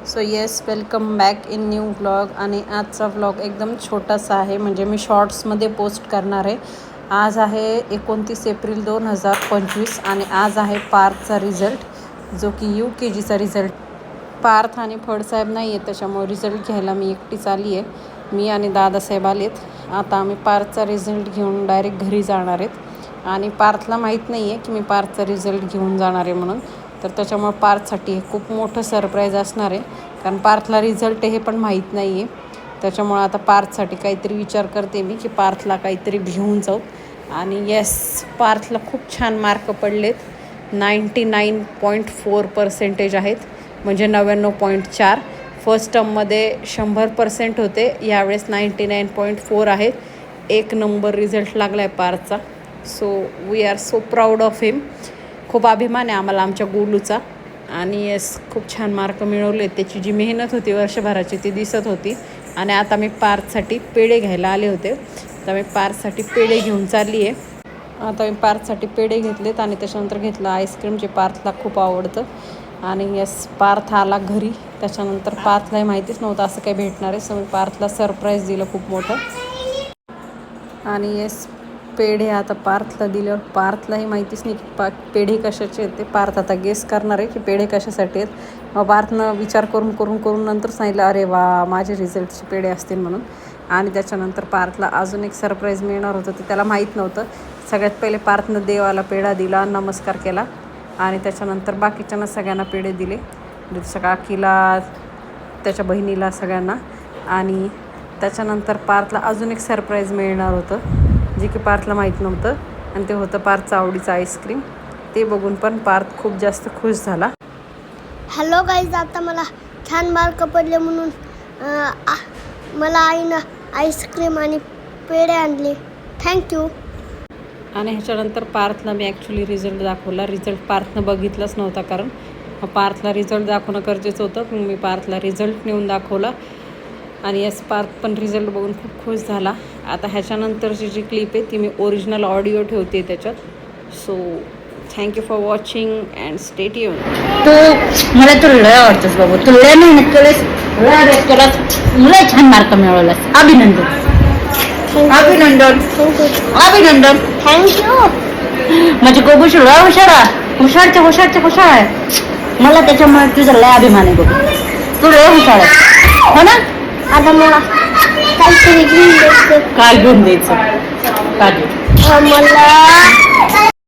So yes, welcome back in new vlog. आणि आजचा vlog एकदम छोटासा आहे, म्हणजे मी शॉर्ट्समध्ये पोस्ट करणार आहे. आज आहे 29 एप्रिल 2025 आणि आज आहे पार्थचा रिझल्ट, जो की UKGचा रिझल्ट. पार्थ आणि फडसाहेब नाही आहे, त्याच्यामुळे रिझल्ट घ्यायला मी एकटीच आली आहे. मी आणि दादासाहेब आलेत. आता आम्ही पार्थचा रिझल्ट घेऊन डायरेक्ट घरी जाणार आहेत. आणि पार्थला माहीत नाही आहे की मी पार्थचा रिझल्ट घेऊन जाणार आहे म्हणून. तर त्याच्यामुळे पार्थसाठी हे खूप मोठं सरप्राईज असणार आहे, कारण पार्थला रिझल्ट हे पण माहीत नाही आहे. त्याच्यामुळं आता पार्थसाठी काहीतरी विचार करते मी की पार्थला काहीतरी घेऊन जाऊ. आणि येस, पार्थला खूप छान मार्क पडलेत. 99.4% आहेत, म्हणजे 99.4. फर्स्ट टर्ममध्ये 100% होते, यावेळेस 99.4 आहेत. एक नंबर रिझल्ट लागला आहे पार्थचा. So we are so proud of him. खूप अभिमान आहे आम्हाला आमच्या गोलूचा. आणि येस, खूप छान मार्क मिळवले. त्याची जी मेहनत होती वर्षभराची ती दिसत होती. आणि आता मी पार्थसाठी पेढे घ्यायला आले होते, तर मी पार्थसाठी पेढे घेऊन चालली आहे. आता मी पार्थसाठी पेढे घेतलेत आणि त्याच्यानंतर घेतलं आईस्क्रीम, जे पार्थला खूप आवडतं. आणि येस, पार्थ आला घरी. त्याच्यानंतर पार्थलाही माहितीच नव्हतं असं काही भेटणार आहे, सो मी पार्थला सरप्राईज दिलं खूप मोठं. आणि येस, पेढे आता पार्थला दिल्यावर पार्थलाही माहितीच नाही की पेढे कशाचे आहेत. ते पार्थ आता गेस करणार आहे की पेढे कशासाठी आहेत. मग पार्थनं विचार करून नंतर सांगितलं, अरे वा, माझे रिझल्टचे पेढे असतील म्हणून. आणि त्याच्यानंतर पार्थला अजून एक सरप्राईज मिळणार होतं, ते त्याला माहीत नव्हतं. सगळ्यात पहिले पार्थनं देवाला पेढा दिला, नमस्कार केला. आणि त्याच्यानंतर बाकीच्यांना सगळ्यांना पेढे दिले, जसं काकीला, त्याच्या बहिणीला, सगळ्यांना. आणि त्याच्यानंतर पार्थला अजून एक सरप्राईज मिळणार होतं, जे की पार्थला माहीत नव्हतं. आणि ते होतं पार्थचं आवडीचं आईस्क्रीम. ते बघून पण पार्थ खूप जास्त खुश झाला. हॅलो गाईज, आता मला छान मार्क पडले म्हणून मला आईनं आईस्क्रीम आणि पेढे आणले. थँक्यू. आणि ह्याच्यानंतर पार्थला मी ॲक्च्युली रिझल्ट दाखवला. रिझल्ट पार्थनं बघितलाच नव्हता, कारण पार्थला रिझल्ट दाखवणं गरजेचं होतं. मग मी पार्थला रिझल्ट नेऊन दाखवला. आणि येस, पार्थ पण रिझल्ट बघून खूप खुश झाला. आता ह्याच्यानंतरची जी क्लिप आहे ती मी ओरिजिनल ऑडिओ ठेवते त्याच्यात. So thank you for watching and stay tune. तू मला तू लय आवडतोस बाबू. तू लय मेहनत केलीस, लय अभ्यास केलास, लय छान मार्क मिळवलास. अभिनंदन, अभिनंदन, अभिनंदन. थँक्यू. माझी गोबूश लय हुशार आहे, हुशार आहे. मला त्याच्यामुळे तुझा लय अभिमान आहे बघू. तू लय हुशार आहे, हो ना? आता मला काहीतरी घेऊन द्यायचं. काय घेऊन द्यायचं? काय मला